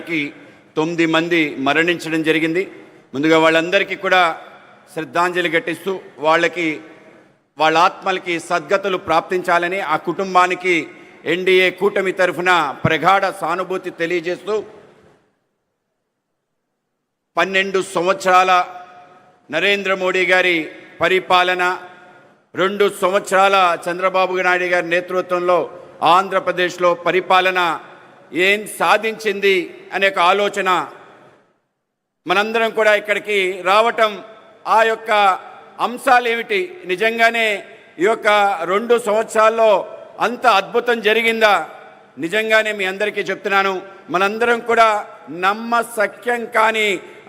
ఇప్పటికీ 9 మంది మరణించడం జరిగింది. ముందుగా వాళ్ళందరికీ కూడా శ్రద్ధాంజలి ఘటిస్తూ వాళ్ళ ఆత్మలకి సద్గతులు ప్రాప్తించాలని ఆ కుటుంబానికి ఎన్డీఏ కూటమి తరఫున ప్రగాఢ సానుభూతి తెలియజేస్తూ 12 సంవత్సరాల నరేంద్ర మోడీ గారి పరిపాలన, 2 సంవత్సరాల చంద్రబాబు నాయుడు గారి నేతృత్వంలో ఆంధ్రప్రదేశ్లో పరిపాలన ఏం సాధించింది అనే ఒక ఆలోచన మనందరం కూడా ఇక్కడికి రావటం, ఆ యొక్క అంశాలు ఏమిటి, నిజంగానే ఈ యొక్క 2 సంవత్సరాల్లో అంత అద్భుతం జరిగిందా? నిజంగానే మీ అందరికీ చెప్తున్నాను, మనందరం కూడా నమ్మశక్యం కాని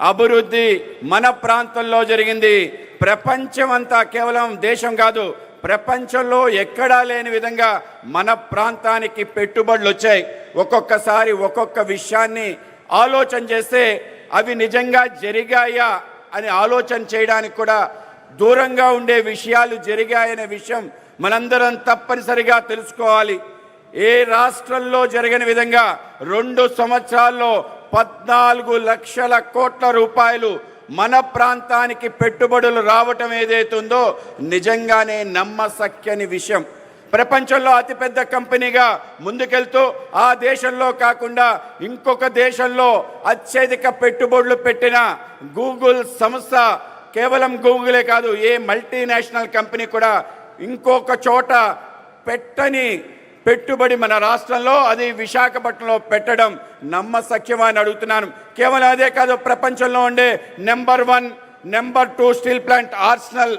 అభివృద్ధి మన ప్రాంతంలో జరిగింది. ప్రపంచం అంతా, కేవలం దేశం కాదు, ప్రపంచంలో ఎక్కడా లేని విధంగా మన ప్రాంతానికి పెట్టుబడులు వచ్చాయి. ఒక్కొక్కసారి ఒక్కొక్క విషయాన్ని ఆలోచన చేస్తే అవి నిజంగా జరిగాయా అని ఆలోచన చేయడానికి కూడా దూరంగా ఉండే విషయాలు జరిగాయనే విషయం మనందరం తప్పనిసరిగా తెలుసుకోవాలి. ఏ రాష్ట్రంలో జరగని విధంగా 2 సంవత్సరాల్లో 14 లక్షల కోట్ల రూపాయలు మన ప్రాంతానికి పెట్టుబడులు రావటం ఏదైతుందో నిజంగానే నమ్మశక్యని విషయం. ప్రపంచంలో అతిపెద్ద కంపెనీగా ముందుకెళ్తూ ఆ దేశంలో కాకుండా ఇంకొక దేశంలో అత్యధిక పెట్టుబడులు పెట్టిన గూగుల్ సంస్థ, కేవలం గూగులే కాదు, ఏ మల్టీనేషనల్ కంపెనీ కూడా ఇంకొక చోట పెట్టని పెట్టుబడి మన రాష్ట్రంలో, అది విశాఖపట్నంలో పెట్టడం నమ్మశక్యమా అని అడుగుతున్నాను. కేవలం అదే కాదు, ప్రపంచంలో ఉండే number 1, number 2 steel plant Arsenal,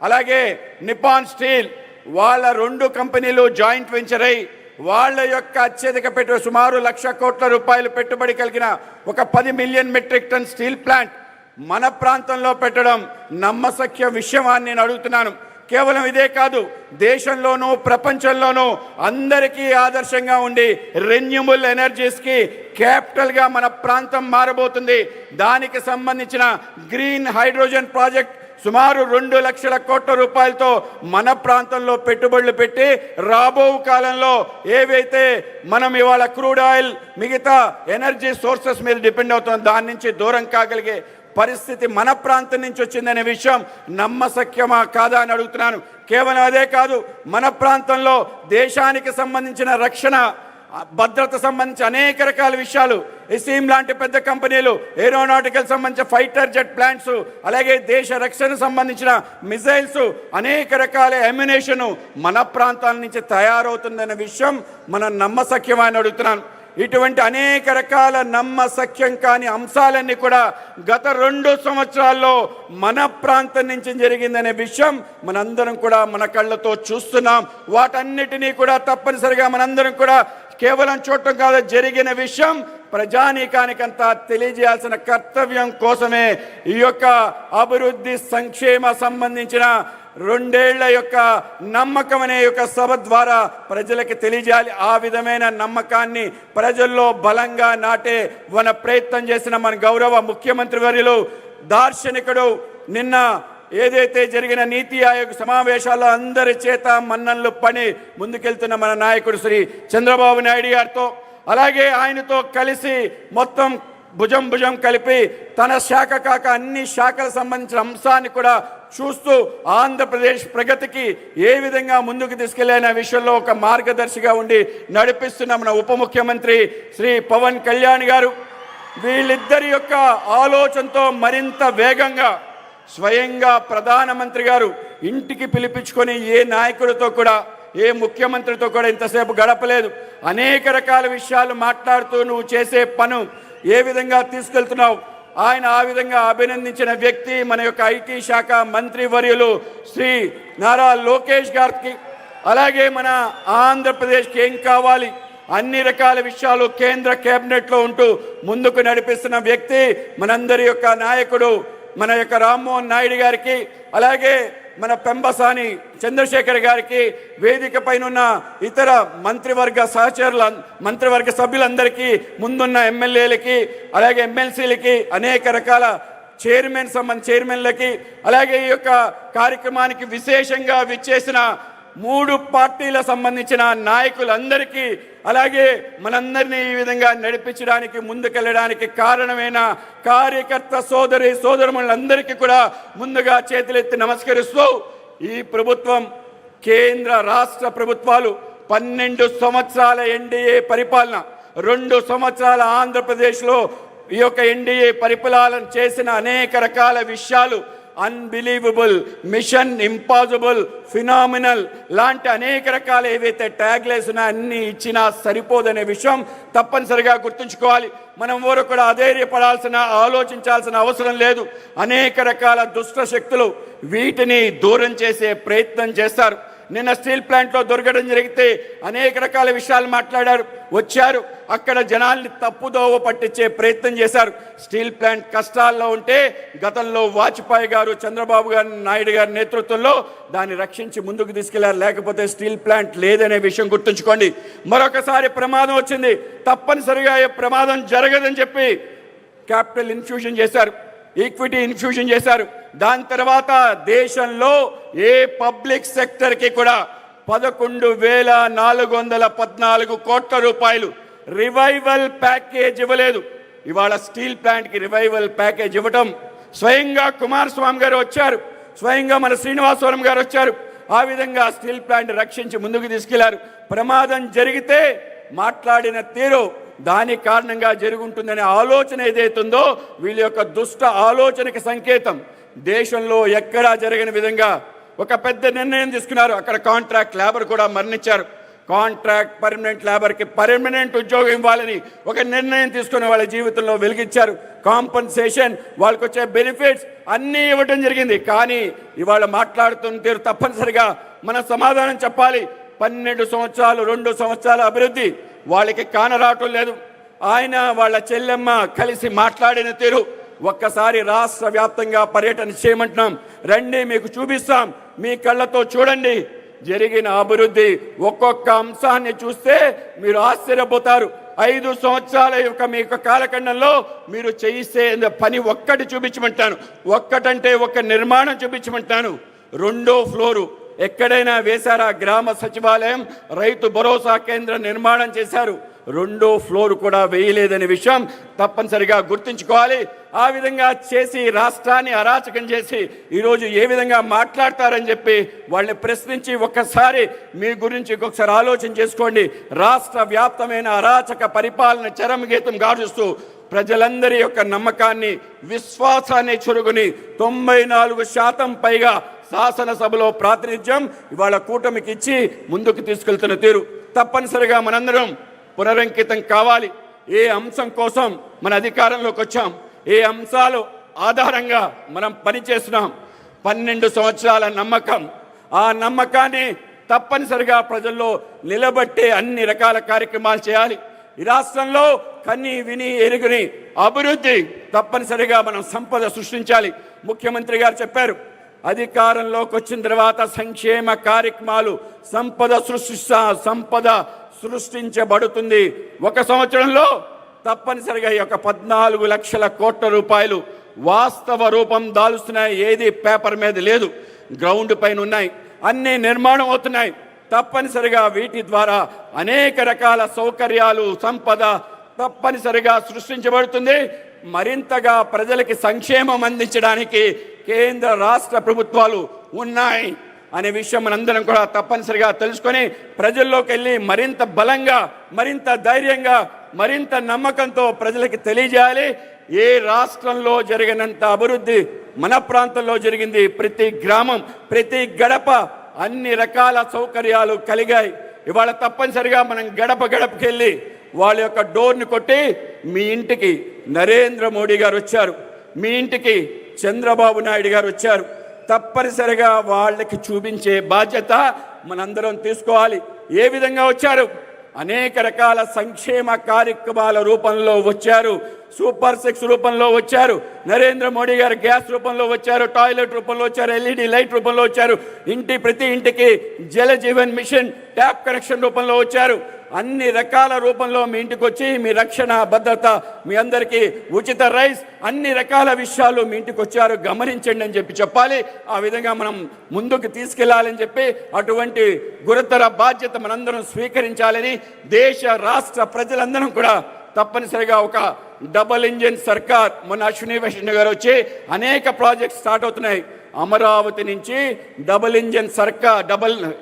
అలాగే నిపాన్ స్టీల్, వాళ్ళ 2 కంపెనీలు జాయింట్ వెంచర్ అయి వాళ్ళ యొక్క అత్యధిక పెట్టుబడి సుమారు 1,00,000 కోట్ల రూపాయలు పెట్టుబడి కలిగిన ఒక 10 million metric ton steel plant మన ప్రాంతంలో పెట్టడం నమ్మశక్య విషయం అని నేను అడుగుతున్నాను. కేవలం ఇదే కాదు, దేశంలోనూ ప్రపంచంలోనూ అందరికీ ఆదర్శంగా ఉండి రెన్యూబుల్ ఎనర్జీస్కి క్యాపిటల్గా మన ప్రాంతం మారబోతుంది. దానికి సంబంధించిన గ్రీన్ హైడ్రోజన్ ప్రాజెక్ట్ సుమారు 2 లక్షల కోట్ల రూపాయలతో మన ప్రాంతంలో పెట్టుబడులు పెట్టి రాబో కాలంలో ఏవైతే మనం ఇవాళ క్రూడ్ ఆయిల్, మిగతా ఎనర్జీ సోర్సెస్ మీద డిపెండ్ అవుతుంది, దాని నుంచి దూరం కాగలిగే పరిస్థితి మన ప్రాంతం నుంచి వచ్చిందనే విషయం నమ్మశక్యమా కాదా అని అడుగుతున్నాను. కేవలం అదే కాదు, మన ప్రాంతంలో దేశానికి సంబంధించిన రక్షణ, భద్రత సంబంధించి అనేక రకాల విషయాలు, ఎస్సీఎం లాంటి పెద్ద కంపెనీలు, ఏరోనాటికల్ సంబంధించిన ఫైటర్ జెట్ ప్లాంట్స్, అలాగే దేశ రక్షణ సంబంధించిన మిసైల్స్, అనేక రకాల ఎమ్యునేషన్ మన ప్రాంతాల నుంచి తయారవుతుందనే విషయం మనం నమ్మశక్యమని అడుగుతున్నాను. ఇటువంటి అనేక రకాల నమ్మశక్యం కాని అంశాలన్నీ కూడా గత 2 సంవత్సరాల్లో మన ప్రాంతం నుంచి జరిగిందనే విషయం మనందరం కూడా మన కళ్ళతో చూస్తున్నాం. వాటన్నిటినీ కూడా తప్పనిసరిగా మనందరం కూడా కేవలం చూడటం కాదు, జరిగిన విషయం ప్రజానీకానికంతా తెలియజేయాల్సిన కర్తవ్యం కోసమే ఈ యొక్క అభివృద్ధి సంక్షేమ సంబంధించిన 2 ఏళ్ల యొక్క నమ్మకం అనే యొక్క సభ ద్వారా ప్రజలకు తెలియజేయాలి. ఆ విధమైన నమ్మకాన్ని ప్రజల్లో బలంగా నాటే మన ప్రయత్నం చేసిన మన గౌరవ ముఖ్యమంత్రి వర్యులు, దార్శనికుడు, నిన్న ఏదైతే జరిగిన నీతి ఆయోగ్ సమావేశాల్లో అందరి చేత మన్ననలు పని ముందుకెళ్తున్న మన నాయకుడు శ్రీ చంద్రబాబు నాయుడు గారితో, అలాగే ఆయనతో కలిసి మొత్తం భుజం కలిపి తన శాఖ కాక అన్ని శాఖలకు సంబంధించిన అంశాన్ని కూడా చూస్తూ ఆంధ్రప్రదేశ్ ప్రగతికి ఏ విధంగా ముందుకు తీసుకెళ్లే విషయంలో ఒక మార్గదర్శిగా ఉండి నడిపిస్తున్న మన ఉప ముఖ్యమంత్రి శ్రీ పవన్ కళ్యాణ్ గారు, వీళ్ళిద్దరి యొక్క ఆలోచనతో మరింత వేగంగా స్వయంగా ప్రధానమంత్రి గారు ఇంటికి పిలిపించుకొని ఏ నాయకుడితో కూడా, ఏ ముఖ్యమంత్రితో కూడా ఇంతసేపు గడపలేదు. అనేక రకాల విషయాలు మాట్లాడుతూ నువ్వు చేసే పను ఏ విధంగా తీసుకెళ్తున్నావు, ఆయన ఆ విధంగా అభినందించిన వ్యక్తి మన యొక్క ఐటీ శాఖ మంత్రి వర్యులు శ్రీ నారా లోకేష్ గారికి, అలాగే మన ఆంధ్రప్రదేశ్కి ఏం కావాలి అన్ని రకాల విషయాలు కేంద్ర కేబినెట్లో ఉంటూ ముందుకు నడిపిస్తున్న వ్యక్తి మనందరి యొక్క నాయకుడు మన యొక్క రామ్మోహన్ నాయుడు గారికి, అలాగే మన పెంబసాని చంద్రశేఖర్ గారికి, వేదిక పైన ఉన్న ఇతర మంత్రివర్గ సభ్యులందరికీ, ముందున్న ఎమ్మెల్యేలకి, అలాగే ఎమ్మెల్సీలకి, అనేక రకాల చైర్మన్లకి, అలాగే ఈ యొక్క కార్యక్రమానికి విశేషంగా విచ్చేసిన 3 పార్టీల సంబంధించిన నాయకులందరికీ అలాగే మనందరినీ ఈ విధంగా నడిపించడానికి ముందుకెళ్ళడానికి కారణమైన కార్యకర్త సోదరులందరికీ కూడా ముందుగా చేతులెత్తి నమస్కరిస్తూ, ఈ ప్రభుత్వం కేంద్ర రాష్ట్ర ప్రభుత్వాలు 12 సంవత్సరాల ఎన్డీఏ పరిపాలన, 2 సంవత్సరాల ఆంధ్రప్రదేశ్లో ఈ యొక్క ఎన్డీఏ పరిపాలన చేసిన అనేక రకాల విషయాలు, అన్బిలీవబుల్, మిషన్ ఇంపాసిబుల్, ఫినామినల్ లాంటి అనేక రకాల ఏవైతే ట్యాగ్లైన్స్ ఉన్నాయో అన్ని ఇచ్చినా సరిపోదనే విషయం తప్పనిసరిగా గుర్తుంచుకోవాలి. మనం ఎవరు కూడా అధైర్యపడాల్సిన, ఆలోచించాల్సిన అవసరం లేదు. అనేక రకాల దుష్ట శక్తులు వీటిని దూరం చేసే ప్రయత్నం చేస్తారు. నిన్న స్టీల్ ప్లాంట్లో దొరకడం జరిగితే అనేక రకాల విషయాలు మాట్లాడారు, వచ్చారు, అక్కడ జనాల్ని తప్పుదోవ పట్టించే ప్రయత్నం చేశారు. స్టీల్ ప్లాంట్ కష్టాల్లో ఉంటే గతంలో వాజ్పేయి గారు, చంద్రబాబు నాయుడు గారి నేతృత్వంలో దాన్ని రక్షించి ముందుకు తీసుకెళ్లారు. లేకపోతే స్టీల్ ప్లాంట్ లేదనే విషయం గుర్తుంచుకోండి. మరొకసారి ప్రమాదం వచ్చింది, తప్పనిసరిగా ఈ ప్రమాదం జరగదని చెప్పి క్యాపిటల్ ఇన్ఫ్యూషన్ చేశారు, ఈక్విటీ ఇన్ఫ్యూషన్ చేశారు. దాని తర్వాత దేశంలో ఏ పబ్లిక్ సెక్టర్కి కూడా 11,414 కోట్ల రూపాయలు రివైవల్ ప్యాకేజ్ ఇవ్వలేదు. ఇవాళ స్టీల్ ప్లాంట్కి రివైవల్ ప్యాకేజ్ ఇవ్వటం, స్వయంగా కుమారస్వామి గారు వచ్చారు, స్వయంగా మన శ్రీనివాసవరం గారు వచ్చారు. ఆ విధంగా స్టీల్ ప్లాంట్ రక్షించి ముందుకు తీసుకెళ్లారు. ప్రమాదం జరిగితే మాట్లాడిన తీరు దాని కారణంగా జరుగుతుందనే ఆలోచన ఏదైతుందో వీళ్ళ యొక్క దుష్ట ఆలోచనకి సంకేతం. దేశంలో ఎక్కడా జరగని విధంగా ఒక పెద్ద నిర్ణయం తీసుకున్నారు. అక్కడ కాంట్రాక్ట్ లేబర్ కూడా మరణించారు. కాంట్రాక్ట్ పర్మనెంట్ లేబర్కి పర్మనెంట్ ఉద్యోగం ఇవ్వాలని ఒక నిర్ణయం తీసుకుని వాళ్ళ జీవితంలో వెలిగించారు. కాంపన్సేషన్, వాళ్ళకి వచ్చే బెనిఫిట్స్ అన్నీ ఇవ్వటం జరిగింది. కానీ ఇవాళ మాట్లాడుతున్న తీరు తప్పనిసరిగా మన సమాధానం చెప్పాలి. 12 సంవత్సరాలు, 2 సంవత్సరాల అభివృద్ధి వాళ్ళకి కానరావటం లేదు. ఆయన వాళ్ళ చెల్లెమ్మ కలిసి మాట్లాడిన తీరు ఒక్కసారి రాష్ట్ర వ్యాప్తంగా పర్యటన చేయమంటున్నాం. రండి, మీకు చూపిస్తాం, మీ కళ్ళతో చూడండి. జరిగిన అభివృద్ధి ఒక్కొక్క అంశాన్ని చూస్తే మీరు ఆశ్చర్యపోతారు. 5 సంవత్సరాల యొక్క మీ యొక్క కాలఖండంలో మీరు చేసే పని ఒక్కటి చూపించమంటాను. ఒక్కటంటే ఒక నిర్మాణం చూపించమంటాను. 2వ ఫ్లోరు ఎక్కడైనా వేశారా? గ్రామ సచివాలయం, రైతు భరోసా కేంద్రం నిర్మాణం చేశారు. 2వ ఫ్లోర్ కూడా వేయలేదనే విషయం తప్పనిసరిగా గుర్తుంచుకోవాలి. ఆ విధంగా చేసి రాష్ట్రాన్ని అరాచకం చేసి ఈరోజు ఏ విధంగా మాట్లాడతారని చెప్పి వాళ్ళని ప్రశ్నించి ఒక్కసారి మీ గురించి ఇంకొకసారి ఆలోచన చేసుకోండి. రాష్ట్ర వ్యాప్తమైన అరాచక పరిపాలన చరమగీతం గారుస్తూ ప్రజలందరి యొక్క నమ్మకాన్ని, విశ్వాసాన్ని చురుగుని 94% పైగా శాసనసభలో ప్రాతినిధ్యం ఇవాళ కూటమికి ఇచ్చి ముందుకు తీసుకెళ్తున్న తీరు తప్పనిసరిగా మనందరం పునరంకితం కావాలి. ఏ అంశం కోసం మన అధికారంలోకి వచ్చాం, ఏ అంశాలు ఆధారంగా మనం పనిచేస్తున్నాం, 12 సంవత్సరాల నమ్మకం, ఆ నమ్మకాన్ని తప్పనిసరిగా ప్రజల్లో నిలబట్టే అన్ని రకాల కార్యక్రమాలు చేయాలి. ఈ రాష్ట్రంలో కన్ని విని ఎరుగుని అభివృద్ధి తప్పనిసరిగా మనం సంపద సృష్టించాలి. ముఖ్యమంత్రి గారు చెప్పారు, అధికారంలోకి వచ్చిన తర్వాత సంక్షేమ కార్యక్రమాలు సంపద సృష్టించబడుతుంది. 1 సంవత్సరంలో తప్పనిసరిగా ఈ యొక్క 14 లక్షల కోట్ల రూపాయలు వాస్తవ రూపం దాలుస్తున్నాయి. ఏది పేపర్ మీద లేదు, గ్రౌండ్ పైన ఉన్నాయి, అన్నీ నిర్మాణం అవుతున్నాయి. తప్పనిసరిగా వీటి ద్వారా అనేక రకాల సౌకర్యాలు, సంపద తప్పనిసరిగా సృష్టించబడుతుంది. మరింతగా ప్రజలకి సంక్షేమం అందించడానికి కేంద్ర రాష్ట్ర ప్రభుత్వాలు ఉన్నాయి అనే విషయం మనందరం కూడా తప్పనిసరిగా తెలుసుకొని ప్రజల్లోకి వెళ్ళి మరింత బలంగా, మరింత ధైర్యంగా, మరింత నమ్మకంతో ప్రజలకి తెలియజేయాలి. ఏ రాష్ట్రంలో జరిగినంత అభివృద్ధి మన ప్రాంతంలో జరిగింది. ప్రతి గ్రామం, ప్రతి గడప అన్ని రకాల సౌకర్యాలు కలిగాయి. ఇవాళ తప్పనిసరిగా మనం గడపకి వెళ్ళి వాళ్ళ యొక్క డోర్ని కొట్టి మీ ఇంటికి నరేంద్ర మోడీ గారు వచ్చారు, మీ ఇంటికి చంద్రబాబు నాయుడు గారు వచ్చారు. తప్పనిసరిగా వాళ్ళకి చూపించే బాధ్యత మనందరం తీసుకోవాలి. ఏ విధంగా వచ్చారు? అనేక రకాల సంక్షేమ కార్యక్రమాల రూపంలో వచ్చారు. సూపర్ సిక్స్ రూపంలో వచ్చారు, నరేంద్ర మోడీ గారు గ్యాస్ రూపంలో వచ్చారు, టాయిలెట్ రూపంలో వచ్చారు, ఎల్ఈడి లైట్ రూపంలో వచ్చారు, ప్రతి ఇంటికి Jal Jeevan machine tap connection రూపంలో వచ్చారు. అన్ని రకాల రూపంలో మీ ఇంటికి వచ్చి మీ రక్షణ భద్రత, మీ అందరికీ ఉచిత రైస్, అన్ని రకాల విషయాలు మీ ఇంటికి వచ్చారు, గమనించండి అని చెప్పాలి. ఆ విధంగా మనం ముందుకు తీసుకెళ్లాలని చెప్పి అటువంటి గురుతర బాధ్యత మనందరం స్వీకరించాలని దేశ రాష్ట్ర ప్రజలందరం కూడా తప్పనిసరిగా ఒక డబుల్ ఇంజిన్ సర్కార్, మొన్న అశ్విని వైష్ణవ్ గారు వచ్చి అనేక ప్రాజెక్ట్స్ స్టార్ట్ అవుతున్నాయి. అమరావతి నుంచి డబుల్ ఇంజిన్ సర్కార్,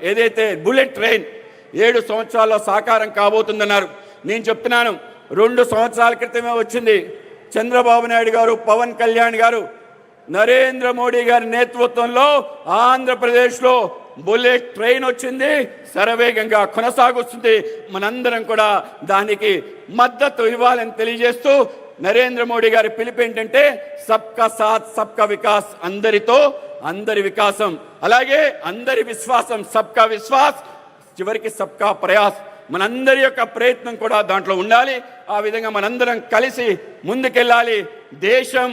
ఏదైతే బుల్లెట్ ట్రైన్ 7 సంవత్సరాల్లో సాకారం కాబోతుందన్నారు. నేను చెప్తున్నాను, 2 సంవత్సరాల క్రితమే వచ్చింది. చంద్రబాబు నాయుడు గారు, పవన్ కళ్యాణ్ గారు, నరేంద్ర మోడీ గారి నేతృత్వంలో ఆంధ్రప్రదేశ్లో బుల్లెట్ ట్రైన్ వచ్చింది, శరవేగంగా కొనసాగుతుంది. మనందరం కూడా దానికి మద్దతు ఇవ్వాలని తెలియజేస్తూ నరేంద్ర మోడీ గారి పిలుపు ఏంటంటే సబ్కా సాత్ సబ్కా వికాస్, అందరితో అందరి వికాసం, అలాగే అందరి విశ్వాసం, సబ్కా విశ్వాస్, చివరికి సబ్కా ప్రయాస్, మనందరి యొక్క ప్రయత్నం కూడా దాంట్లో ఉండాలి. ఆ విధంగా మనందరం కలిసి ముందుకెళ్ళాలి. దేశం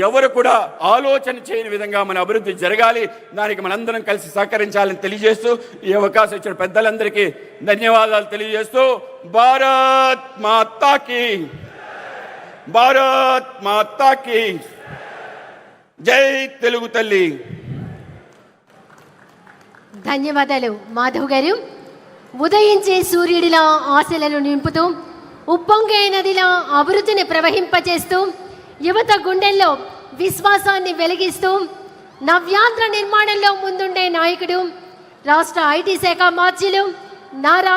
ఎవరు కూడా ఆలోచన చేయని విధంగా మన అభివృద్ధి జరగాలి. దానికి మనందరం కలిసి సహకరించాలని తెలియజేస్తూ ఈ అవకాశం ఇచ్చిన పెద్దలందరికీ ధన్యవాదాలు తెలియజేస్తూ భారత్ మాతాకి, భారత్ మాతాకి జై తెలుగు తల్లి. ధన్యవాదాలు మాధవ్ గారు. ఉదయించే సూర్యుడిలా ఆశలను నింపుతూ, ఉప్పొంగే నదిలా అభివృద్ధిని ప్రవహింపచేస్తూ, యువత గుండెల్లో విశ్వాసాన్ని వెలిగిస్తూ, నవ్యాంధ్ర నిర్మాణంలో ముందుండే నాయకుడు, రాష్ట్ర ఐటీ శాఖ మార్చిలు నారా